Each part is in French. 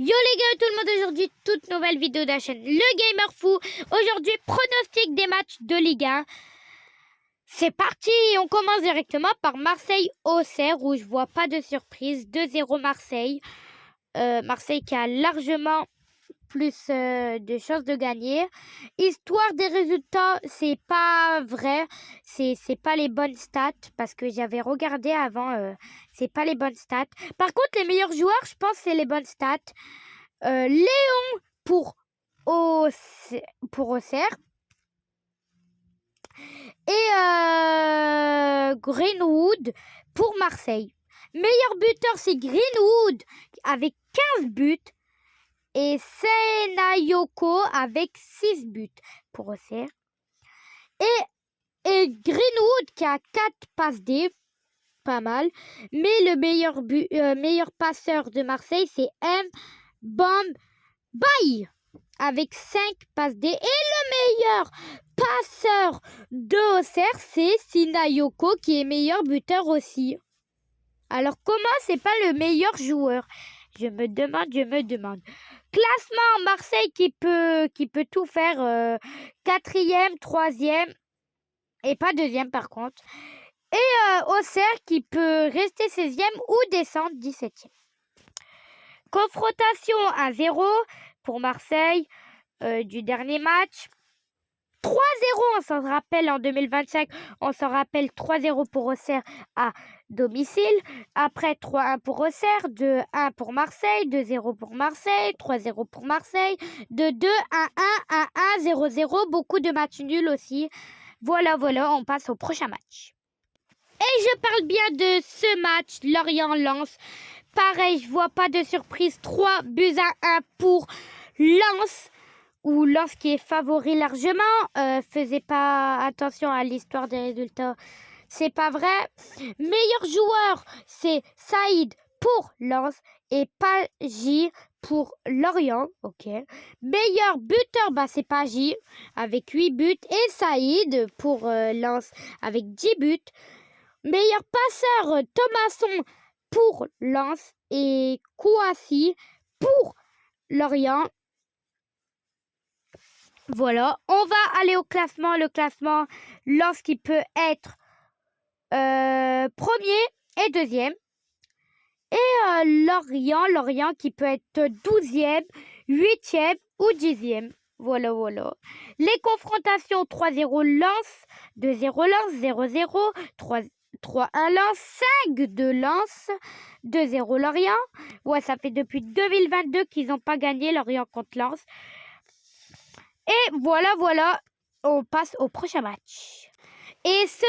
Yo les gars, tout le monde, aujourd'hui, toute nouvelle vidéo de la chaîne Le Gamer Fou. Aujourd'hui, pronostic des matchs de Ligue 1. C'est parti, on commence directement par Marseille-Auxerre où je vois pas de surprise. 2-0 Marseille. Marseille qui a largement plus de chances de gagner. Histoire des résultats, c'est pas vrai. C'est pas les bonnes stats parce que j'avais regardé avant. C'est pas les bonnes stats. Par contre, les meilleurs joueurs, je pense, c'est les bonnes stats. Léon pour Auxerre. Et Greenwood pour Marseille. Meilleur buteur, c'est Greenwood avec 15 buts. Et Senayoko avec 6 buts pour Auxerre. Et Greenwood qui a 4 passes D. Pas mal. Mais le meilleur passeur de Marseille, c'est Mbambaye avec 5 passes D. Et le meilleur passeur de Auxerre, c'est Sinayoko qui est meilleur buteur aussi. Alors comment c'est pas le meilleur joueur? Je me demande. Classement, Marseille qui peut tout faire. 4e, 3e et pas 2e par contre. Et Auxerre qui peut rester 16e ou descendre 17e. Confrontation à 0 pour Marseille du dernier match. 3-0, on s'en rappelle en 2025, on s'en rappelle 3-0 pour Auxerre à domicile. Après 3-1 pour Auxerre, 2-1 pour Marseille, 2-0 pour Marseille, 3-0 pour Marseille, 2-2, 1-1, 1-1, 0-0, beaucoup de matchs nuls aussi. Voilà, on passe au prochain match. Et je parle bien de ce match, Lorient-Lens. Pareil, je vois pas de surprise, 3-1 pour Lens. Ou Lens qui est favori largement, faisait pas attention à l'histoire des résultats. C'est pas vrai. Meilleur joueur, c'est Saïd pour Lens et Pagi pour Lorient. Ok. Meilleur buteur, c'est Pagi avec 8 buts et Saïd pour Lens avec 10 buts. Meilleur passeur, Thomasson pour Lens et Kouassi pour Lorient. Voilà, on va aller au classement. Le classement, Lens qui peut être premier et deuxième. Et Lorient qui peut être 12e, 8e ou 10e. Voilà. Les confrontations, 3-0 Lens, 2-0 Lens, 0-0, 3-1 Lens, 5-2 Lens, 2-0 Lorient. Ouais, ça fait depuis 2022 qu'ils n'ont pas gagné Lorient contre Lens. Et voilà, on passe au prochain match. Et ce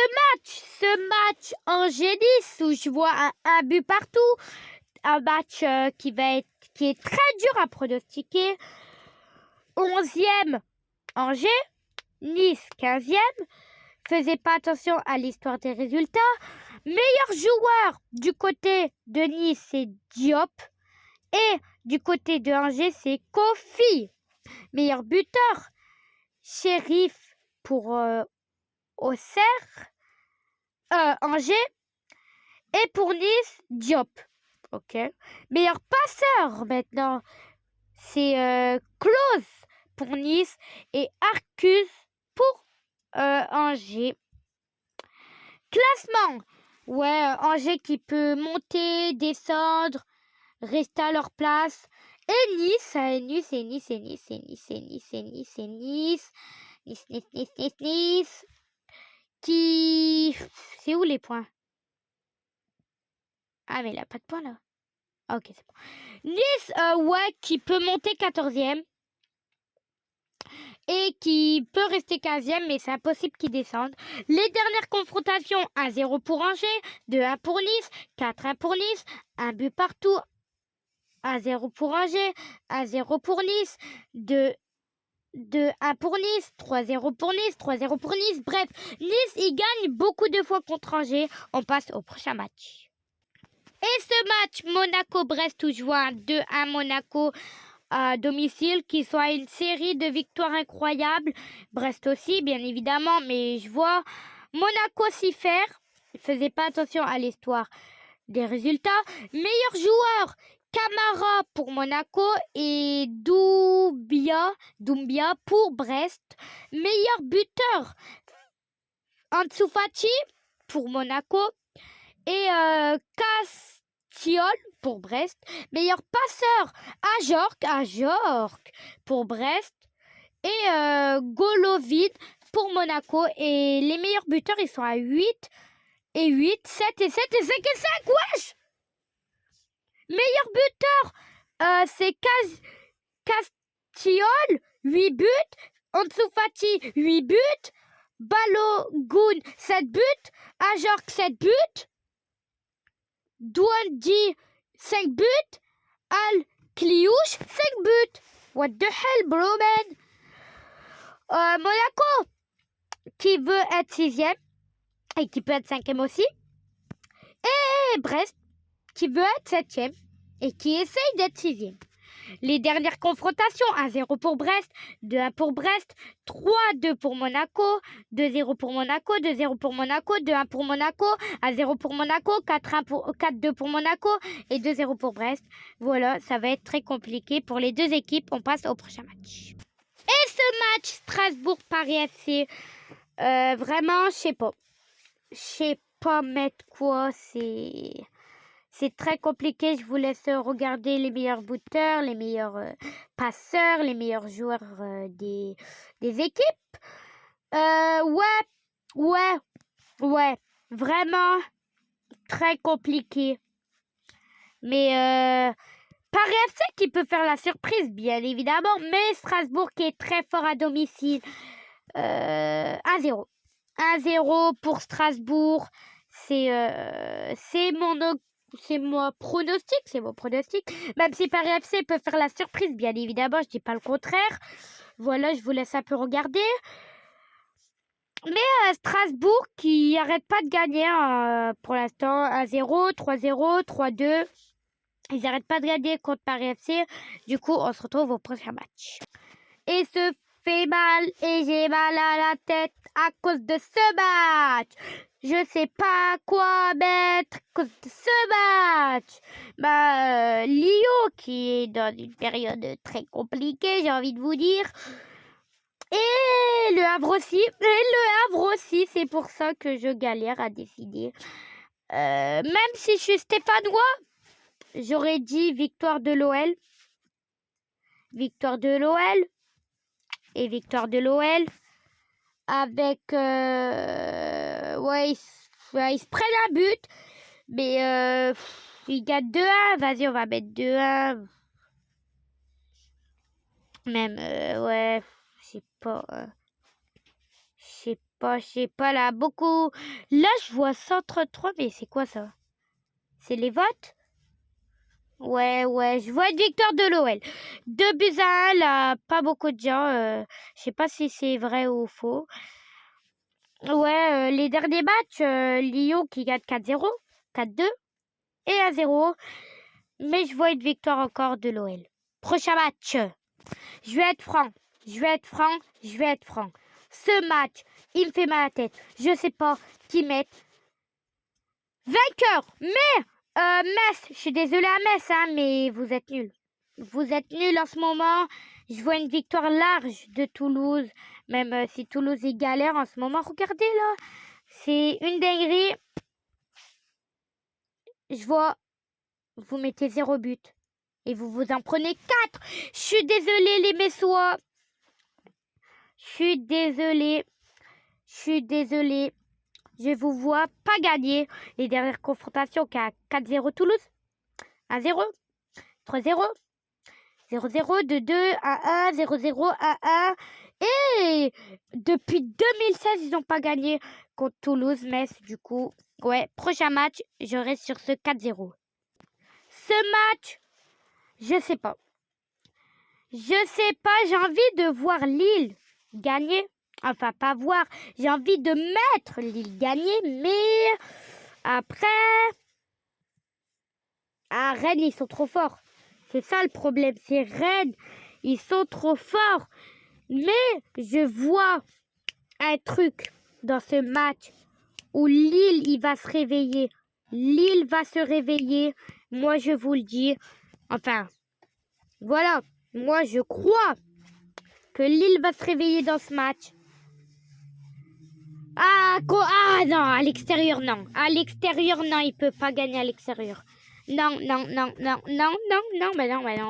match Angers-Nice où je vois un but partout, un match qui est très dur à pronostiquer. 11e Angers, Nice 15e. Faisait pas attention à l'histoire des résultats. Meilleur joueur du côté de Nice, c'est Diop. Et du côté de Angers, c'est Kofi. Meilleur buteur, Sheriff pour Auxerre, Angers. Et pour Nice, Diop. Ok. Meilleur passeur maintenant, c'est Klose pour Nice et Arcus pour Angers. Classement. Ouais, Angers qui peut monter, descendre, rester à leur place. Et Nice. Qui... C'est où les points? Ah, mais il n'a pas de points là. Ok, c'est bon. Nice, qui peut monter 14e. Et qui peut rester 15e, mais c'est impossible qu'ils descendent. Les dernières confrontations, 1-0 pour Angers, 2-1 pour Nice, 4-1 pour Nice, un but partout. 1-0 pour Angers, 1-0 pour Nice, 2-1 pour Nice, 3-0 pour Nice, 3-0 pour Nice. Bref, Nice, il gagne beaucoup de fois contre Angers. On passe au prochain match. Et ce match, Monaco-Brest, où je vois un 2-1 Monaco à domicile, qui soit une série de victoires incroyables. Brest aussi, bien évidemment, mais je vois Monaco s'y faire. Il ne faisait pas attention à l'histoire des résultats. Meilleur joueur Camara pour Monaco et Doumbia pour Brest. Meilleur buteur, Ansu Fati pour Monaco et Castiol pour Brest. Meilleur passeur, Ajorc pour Brest et Golovin pour Monaco. Et les meilleurs buteurs, ils sont à 8 et 8, 7 et 7 et 5 et 5, wesh! Meilleur buteur, c'est Castiol, 8 buts. Ansu Fati, 8 buts. Balogun, 7 buts. Ajorc, 7 buts. Douandi, 5 buts. Al Kliouche, 5 buts. What the hell, bro, man? Monaco, qui veut être 6e et qui peut être 5e aussi. Et Brest, qui veut être 7e et qui essaye d'être 6e. Les dernières confrontations, 1-0 pour Brest, 2-1 pour Brest, 3-2 pour Monaco, 2-0 pour Monaco, 2-0 pour Monaco, 2-1 pour Monaco, 1-0 pour Monaco, 4-2 pour Monaco et 2-0 pour Brest. Voilà, ça va être très compliqué pour les deux équipes. On passe au prochain match. Et ce match, Strasbourg-Paris FC, vraiment, je sais pas mettre quoi, c'est très compliqué. Je vous laisse regarder les meilleurs buteurs, les meilleurs passeurs, les meilleurs joueurs des équipes. Ouais, vraiment très compliqué. Mais Paris FC qui peut faire la surprise, bien évidemment, mais Strasbourg qui est très fort à domicile. 1-0. 1-0 pour Strasbourg. C'est mon pronostic. Même si Paris FC peut faire la surprise, bien évidemment, je dis pas le contraire. Voilà, je vous laisse un peu regarder. Mais Strasbourg qui arrête pas de gagner pour l'instant. 1-0, 3-0, 3-2. Ils n'arrêtent pas de gagner contre Paris FC. Du coup, on se retrouve au prochain match. Et se fait mal et j'ai mal à la tête à cause de ce match. Je sais pas quoi mettre à cause de ce match. Lyon qui est dans une période très compliquée, j'ai envie de vous dire. Et le Havre aussi. C'est pour ça que je galère à décider. Même si je suis stéphanois, j'aurais dit victoire de l'OL. Victoire de l'OL. Et victoire de l'OL. Avec... ils se prennent un but. Mais ils gagnent 2-1. Vas-y, on va mettre 2-1. Même, je sais pas, là, beaucoup... Là, je vois 133, mais c'est quoi ça? C'est les votes? Ouais, je vois une victoire de l'OL. 2-1, là, pas beaucoup de gens. Je sais pas si c'est vrai ou faux. Ouais, les derniers matchs, Lyon qui gagne 4-0, 4-2 et 1-0. Mais je vois une victoire encore de l'OL. Prochain match. Je vais être franc. Ce match, il me fait mal à la tête. Je sais pas qui mettre. Vainqueur. Mais Metz, je suis désolée à Metz, hein, mais vous êtes nuls. Vous êtes nuls en ce moment. Je vois une victoire large de Toulouse. Même si Toulouse est galère en ce moment. Regardez là. C'est une dinguerie. Je vois. Vous mettez 0 but. Et vous en prenez 4. Je suis désolée les Messois. Je suis désolée. Je vous vois pas gagner les dernières confrontations qu'à 4-0 Toulouse. 1-0. 3-0. 0-0, 2-2, 1-1, 0-0, 1-1. Et depuis 2016, ils n'ont pas gagné contre Toulouse, Metz. Du coup, ouais, prochain match, je reste sur ce 4-0. Ce match, je sais pas. J'ai envie de voir Lille gagner. Enfin, pas voir. J'ai envie de mettre Lille gagner, mais après, à Rennes, ils sont trop forts. C'est ça le problème, c'est Rennes. Ils sont trop forts. Mais je vois un truc dans ce match où Lille, il va se réveiller. Lille va se réveiller. Moi, je vous le dis. Enfin, voilà. Moi, je crois que Lille va se réveiller dans ce match. Ah non, à l'extérieur, non. À l'extérieur, non, il peut pas gagner à l'extérieur. Non, bah non,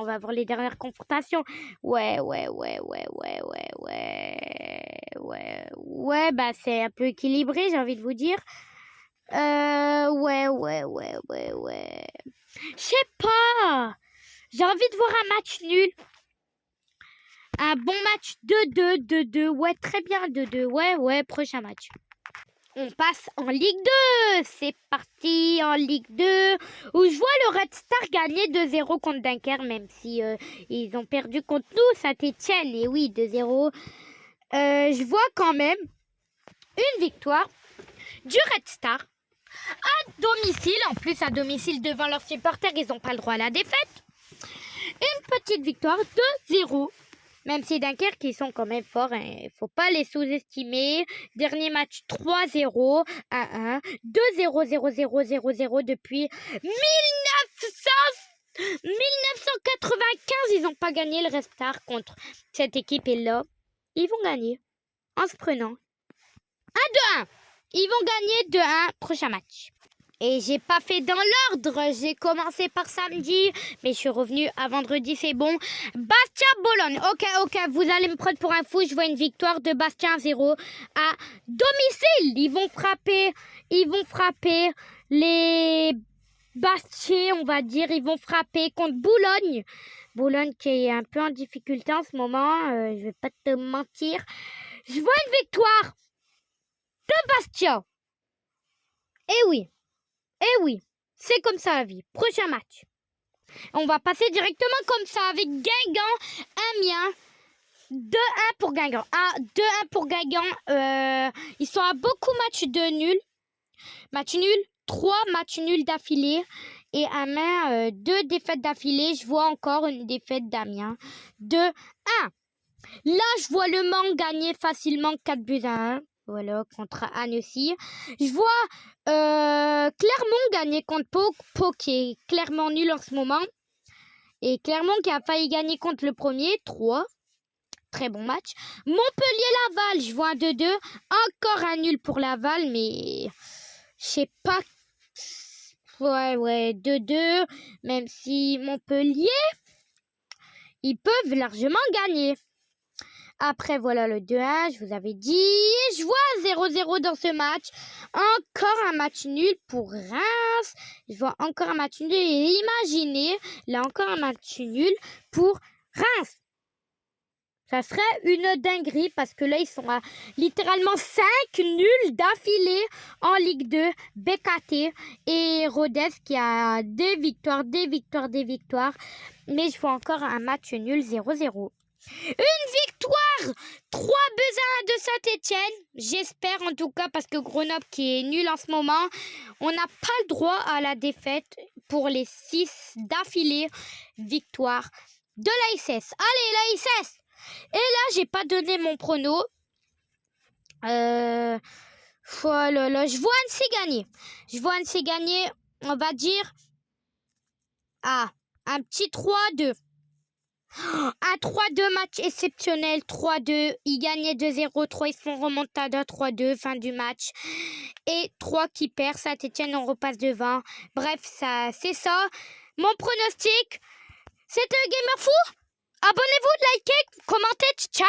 on va voir les dernières confrontations. Ouais, bah c'est un peu équilibré, j'ai envie de vous dire. Ouais. Je sais pas. J'ai envie de voir un match nul. Un bon match 2-2. Ouais, très bien 2-2. Ouais, prochain match. On passe en Ligue 2. C'est parti en Ligue 2 où je vois le Red Star gagner 2-0 contre Dunkerque, même si ils ont perdu contre nous, Saint-Étienne. Et oui, 2-0. Je vois quand même une victoire du Red Star à domicile. En plus, à domicile devant leurs supporters, ils n'ont pas le droit à la défaite. Une petite victoire 2-0. Même si Dunkerque, ils sont quand même forts, hein. Il ne faut pas les sous-estimer. Dernier match 3-0, 1-1, 2-0, 0-0, 0-0 depuis 1995. Ils n'ont pas gagné le Red Star contre cette équipe. Et là, ils vont gagner en se prenant 1-2-1. Ils vont gagner 2-1 prochain match. Et j'ai pas fait dans l'ordre. J'ai commencé par samedi, mais je suis revenue à vendredi, c'est bon. Bastia-Bologne. Ok, vous allez me prendre pour un fou. Je vois une victoire de Bastia 1-0 à domicile. Ils vont frapper les Bastiais, on va dire. Ils vont frapper contre Boulogne. Boulogne qui est un peu en difficulté en ce moment. Je vais pas te mentir. Je vois une victoire de Bastia. Eh oui, c'est comme ça la vie. Prochain match. On va passer directement comme ça avec Guingamp, Amiens. 2-1 pour Guingamp. 2-1 pour Guingamp. Ils sont à beaucoup matchs de nul. Match nul, 3 matchs nuls d'affilée. Et Amiens, 2 défaites d'affilée. Je vois encore une défaite d'Amiens. 2-1. Là, je vois Le Mans gagner facilement 4-1. Voilà, contre Annecy. Je vois Clermont gagner contre Pau. Pau qui est clairement nul en ce moment. Et Clermont qui a failli gagner contre le premier. 3. Très bon match. Montpellier-Laval, je vois un 2-2. Encore un nul pour Laval, mais je sais pas. Ouais, 2-2. Même si Montpellier, ils peuvent largement gagner. Après, voilà le 2-1, je vous avais dit. Je vois 0-0 dans ce match. Encore un match nul pour Reims. Je vois encore un match nul. Et imaginez, là encore un match nul pour Reims. Ça serait une dinguerie parce que là, ils sont à littéralement 5 nuls d'affilée en Ligue 2. BKT et Rodez qui a des victoires. Mais je vois encore un match nul 0-0. Une victoire 3-1 de Saint-Étienne. J'espère en tout cas parce que Grenoble qui est nul en ce moment. On n'a pas le droit à la défaite pour les 6 d'affilée victoires de l'ASS. Allez l'ASS. Et là j'ai pas donné mon prono. Oh là là, je vois Annecy gagner. On va dire un petit 3-2. Un 3-2 match exceptionnel, 3-2, ils gagnaient 2-0, 3 ils se font remontada 3-2, fin du match. Et 3 qui perdent, Saint-Étienne on repasse devant. Bref, ça c'est ça. Mon pronostic, c'était Gamer Fou. Abonnez-vous, likez, commentez, ciao.